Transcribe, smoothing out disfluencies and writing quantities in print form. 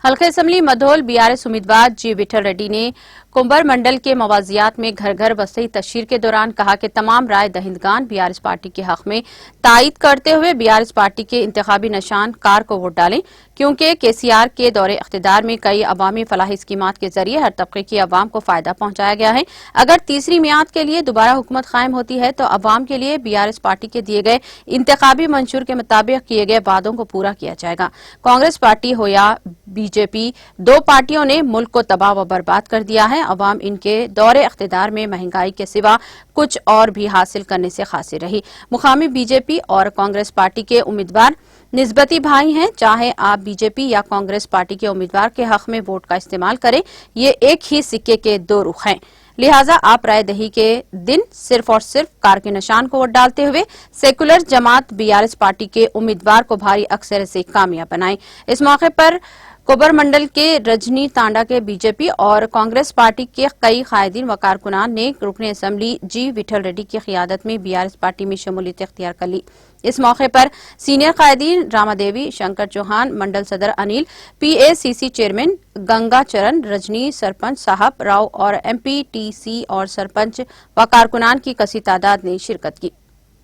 हल्का assembly Mudhole BRS उम्मीदवार जी विठल रेड्डी ने कुंबर मंडल के मवाजियात में घर घर वसई तशहीर के दौरान कहा कि तमाम राय दहिंदगान बीआरएस पार्टी के हक में तायद करते हुए बीआरएस पार्टी के इंतखाबी निशान कार को वोट डालें, क्योंकि केसीआर के दौरे इख्तिदार में कई अवामी फलाही स्कीमात के जरिए हर तबके की अवाम को फायदा पहुंचाया गया है। अगर तीसरी मियाद के लिए दोबारा हुकूमत कायम होती है तो अवाम के लिए बीआरएस पार्टी के दिए गए इंतखाबी मंशूर के मुताबिक किए गए वादों को पूरा किया जाएगा। कांग्रेस पार्टी हो या बीजेपी, दो पार्टियों ने मुल्क को तबाह व बर्बाद कर दिया है। अवाम इनके दौरे इख्तिदार में महंगाई के सिवा कुछ और भी हासिल करने से खासी रही। मुकामी बीजेपी और कांग्रेस पार्टी के उम्मीदवार निस्बती भाई हैं। चाहे आप बीजेपी या कांग्रेस पार्टी के उम्मीदवार के हक में वोट का इस्तेमाल करें, ये एक ही सिक्के के दो रुख हैं। लिहाजा आप राय दही के दिन सिर्फ और सिर्फ कार के निशान को वोट डालते हुए सेकुलर जमात बीआरएस पार्टी के उम्मीदवार को भारी अक्सरियत से कामयाब बनाएं। इस मौके पर कुबर मंडल के रजनी तांडा के बीजेपी और कांग्रेस पार्टी के कई कायदीन व कारकुनान ने रुकने असम्बली जी विठल रेड्डी की क़ियादत में बीआरएस पार्टी में शमूलियत इख्तियार कर ली। इस मौके पर सीनियर कायदीन रामा देवी, शंकर चौहान, मंडल सदर अनिल, पीएसीसी चेयरमैन गंगा चरण, रजनी, सरपंच साहब राव और एमपीटीसी और सरपंच व कारकुनान की कसी तादाद ने शिरकत की।